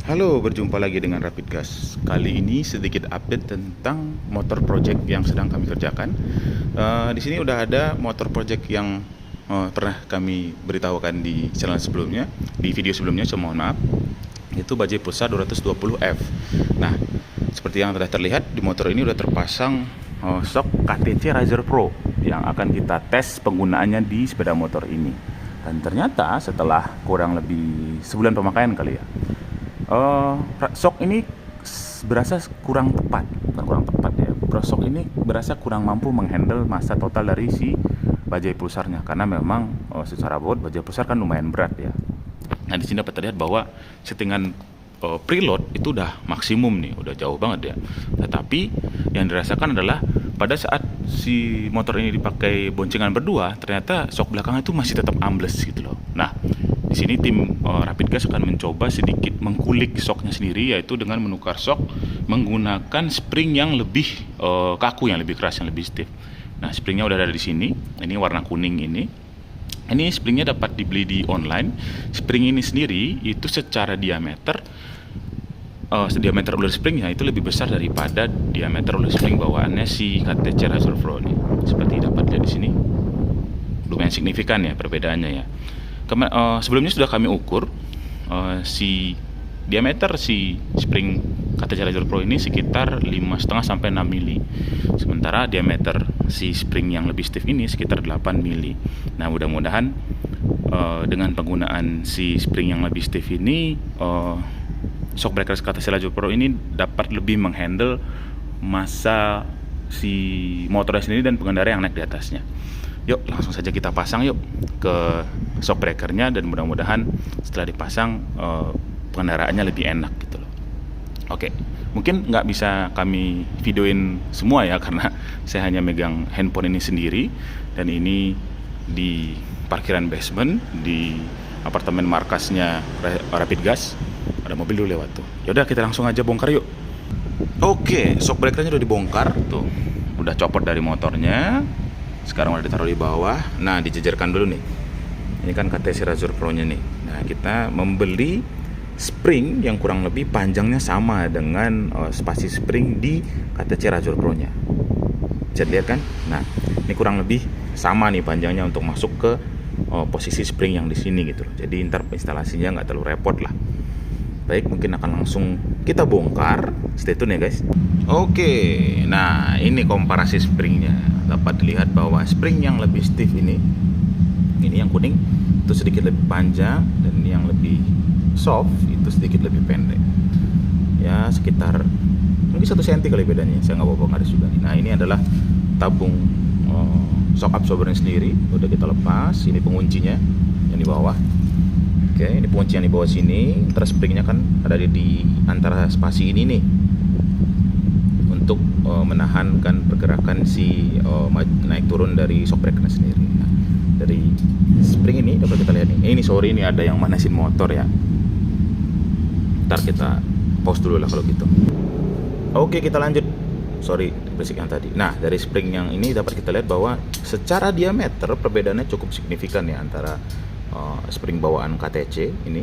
Halo, berjumpa lagi dengan Rapid Gas. Kali ini sedikit update tentang motor project yang sedang kami kerjakan. Di sini udah ada motor project yang pernah kami beritahukan di channel sebelumnya, di video sebelumnya, mohon maaf. Itu Bajaj Pulsar 220F. Nah, seperti yang telah terlihat di motor ini udah terpasang shock KTC Razor Pro yang akan kita tes penggunaannya di sepeda motor ini. Dan ternyata setelah kurang lebih sebulan pemakaian kali ya, shock ini berasa kurang tepat, bukan kurang tepat ya. Shock ini berasa kurang mampu menghandle massa total dari si bajai pulsarnya, karena memang secara bobot bajai pulsar kan lumayan berat ya. Nah, di sini dapat terlihat bahwa settingan preload itu udah maksimum nih, udah jauh banget ya. Tetapi yang dirasakan adalah pada saat si motor ini dipakai boncengan berdua, ternyata shock belakangnya itu masih tetap ambles gitu loh. Nah, di sini tim Rapid Gas akan mencoba sedikit mengkulik shocknya sendiri, yaitu dengan menukar shock menggunakan spring yang lebih kaku, yang lebih keras, yang lebih stiff. Nah, springnya udah ada di sini. Ini warna kuning ini. Ini springnya dapat dibeli di online. Spring ini sendiri itu secara diameter ular springnya itu lebih besar daripada diameter ular spring bawaannya si KTC Razor Pro ini. Seperti dapat lihat di sini, lumayan signifikan ya perbedaannya ya. Sebelumnya sudah kami ukur si diameter si spring KTC Razor Pro ini sekitar 5,5 sampai 6 mili. Sementara diameter si spring yang lebih stiff ini sekitar 8 mili. Nah, mudah-mudahan dengan penggunaan si spring yang lebih stiff ini, shock breaker KTC Razor Pro ini dapat lebih menghandle massa si motornya sendiri dan pengendara yang naik di atasnya. Yuk, langsung saja kita pasang yuk ke shock breakernya, dan mudah-mudahan setelah dipasang pengendaraannya lebih enak gitu loh. Oke, mungkin nggak bisa kami videoin semua ya, karena saya hanya megang handphone ini sendiri, dan ini di parkiran basement di apartemen markasnya Rapid Gas. Ada mobil dulu lewat tuh. Yaudah, kita langsung aja bongkar yuk. Oke, shock breakernya udah dibongkar tuh, udah copot dari motornya. Sekarang udah ditaruh di bawah. Nah, dijejerkan dulu nih. Ini kan KTC Razor Pro nya nih. Nah, kita membeli spring yang kurang lebih panjangnya sama dengan spasi spring di KTC Razor Pro nya. Bisa dilihat kan? Nah, ini kurang lebih sama nih panjangnya untuk masuk ke posisi spring yang di sini gitu. Jadi ntar instalasinya nggak terlalu repot lah. Baik, mungkin akan langsung kita bongkar. Stay tune ya guys. Oke, nah ini komparasi springnya. Dapat dilihat bahwa spring yang lebih stiff ini yang kuning itu sedikit lebih panjang, dan yang lebih soft itu sedikit lebih pendek. Ya, sekitar mungkin 1 cm kali bedanya. Saya nggak bawa garis juga nih. Nah, ini adalah tabung shock absorbernya sendiri. Udah kita lepas. Ini penguncinya yang di bawah. Oke, ini pengunci yang di bawah sini. Terus springnya kan ada di antara spasi ini nih, untuk menahankan pergerakan si naik turun dari shock breaker sendiri. Nah, dari spring ini dapat kita lihat nih. Ini sorry, ini ada yang manasin motor ya. Ntar kita pause dulu lah kalau gitu. Oke, kita lanjut. Sorry, basic yang tadi. Nah, dari spring yang ini dapat kita lihat bahwa secara diameter perbedaannya cukup signifikan ya, antara spring bawaan KTC ini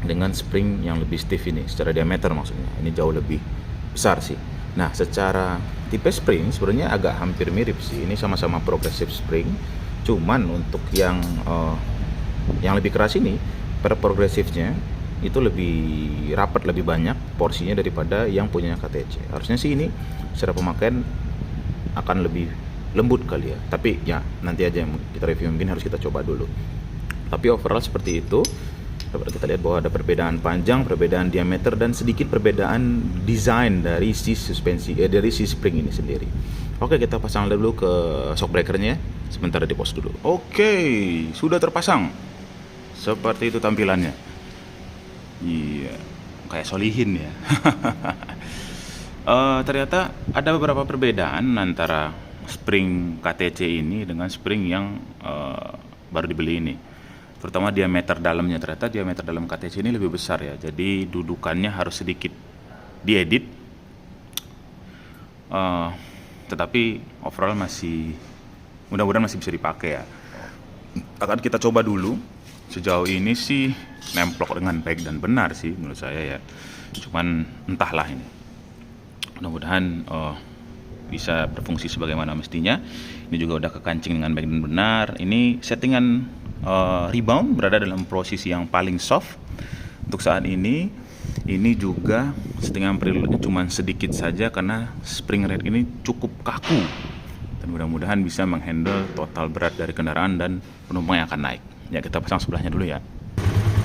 dengan spring yang lebih stiff ini. Secara diameter maksudnya, ini jauh lebih besar sih. Nah, secara tipe spring sebenarnya agak hampir mirip sih. Ini sama-sama progressive spring. Cuman untuk yang lebih keras ini, per progresifnya itu lebih rapat, lebih banyak porsinya daripada yang punya KTC. Harusnya sih ini secara pemakaian akan lebih lembut kali ya. Tapi ya nanti aja yang kita review, mungkin harus kita coba dulu. Tapi overall seperti itu. Dapat kita lihat bahwa ada perbedaan panjang, perbedaan diameter, dan sedikit perbedaan desain dari si suspensi, dari si spring ini sendiri. Oke, kita pasang dulu ke shock breakernya. Sebentar di pause dulu. Oke, sudah terpasang. Seperti itu tampilannya. Iya, kayak Solihin ya. Ternyata ada beberapa perbedaan antara spring KTC ini dengan spring yang baru dibeli ini. Terutama diameter dalamnya. Ternyata diameter dalam KTC ini lebih besar ya. Jadi dudukannya harus sedikit diedit. Tetapi overall masih, mudah-mudahan masih bisa dipakai ya. Akan kita coba dulu sejauh ini sih nemplok dengan baik dan benar sih menurut saya ya. Cuman entahlah ini. Mudah-mudahan bisa berfungsi sebagaimana mestinya. Ini juga udah kekancing dengan baik dan benar. Ini settingan rebound berada dalam posisi yang paling soft untuk saat ini. Ini juga settingan preloadnya cuma sedikit saja karena spring rate ini cukup kaku, dan mudah-mudahan bisa menghandle total berat dari kendaraan dan penumpang yang akan naik. Ya, kita pasang sebelahnya dulu ya.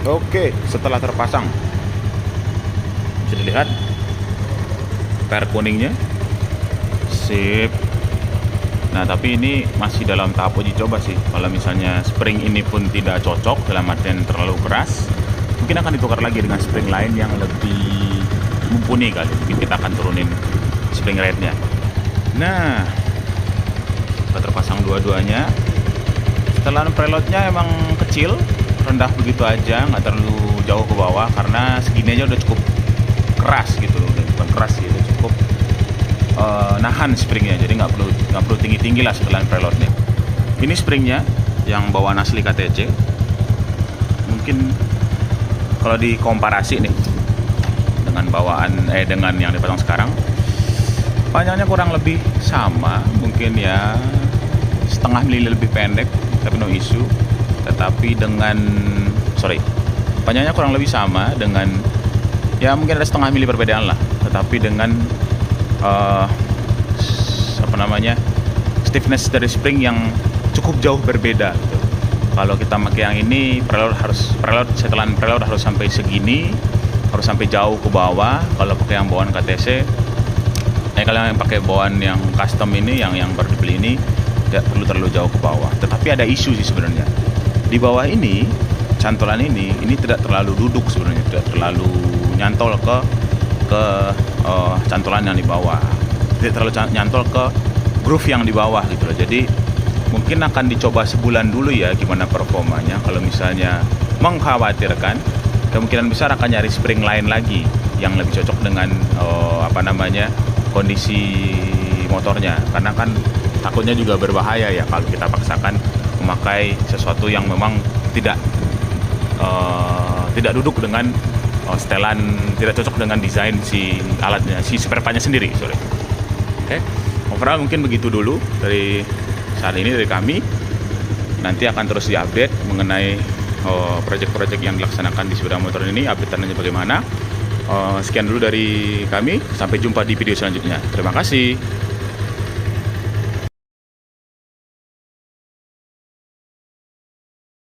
Oke, setelah terpasang bisa dilihat per kuningnya. Sip. Nah, tapi ini masih dalam tahap uji coba sih. Kalau misalnya spring ini pun tidak cocok, dalam artian terlalu keras, mungkin akan ditukar lagi dengan spring lain yang lebih mumpuni kali. Mungkin kita akan turunin spring rate-nya. Nah, kita terpasang dua-duanya. Setelan preloadnya emang kecil, rendah begitu aja, nggak terlalu jauh ke bawah karena segini aja udah cukup keras gitu loh. Bukan keras sih, udah cukup nahan springnya, jadi nggak perlu tinggi-tinggi lah setelan preloadnya. Ini springnya yang bawaan asli KTC. Mungkin kalau dikomparasi nih dengan dengan yang dipasang sekarang, panjangnya kurang lebih sama, mungkin ya setengah mili lebih pendek, tapi no issue. Tetapi panjangnya kurang lebih sama dengan, ya mungkin ada setengah mili perbedaan lah, tetapi dengan stiffness dari spring yang cukup jauh berbeda gitu. Kalau kita pakai yang ini, setelan preload harus sampai segini, harus sampai jauh ke bawah. Kalau pakai yang bawaan KTC, kalau yang pakai bawaan yang custom ini, yang baru dibeli ini, tidak perlu terlalu jauh ke bawah. Tetapi ada isu sih sebenarnya. Di bawah ini, cantolan ini tidak terlalu duduk sebenarnya, tidak terlalu nyantol ke cantolan yang di bawah, tidak terlalu nyantol ke groove yang di bawah gitu loh. Jadi mungkin akan dicoba sebulan dulu ya gimana performanya. Kalau misalnya mengkhawatirkan, kemungkinan besar akan nyari spring lain lagi yang lebih cocok dengan kondisi motornya, karena kan takutnya juga berbahaya ya kalau kita paksakan memakai sesuatu yang memang tidak duduk dengan setelan, tidak cocok dengan desain si alatnya, si spare partnya sendiri. Oke. Overall mungkin begitu dulu dari saat ini dari kami. Nanti akan terus diupdate mengenai project-project yang dilaksanakan di sepeda motor ini, update-annya bagaimana. Sekian dulu dari kami, sampai jumpa di video selanjutnya. Terima kasih.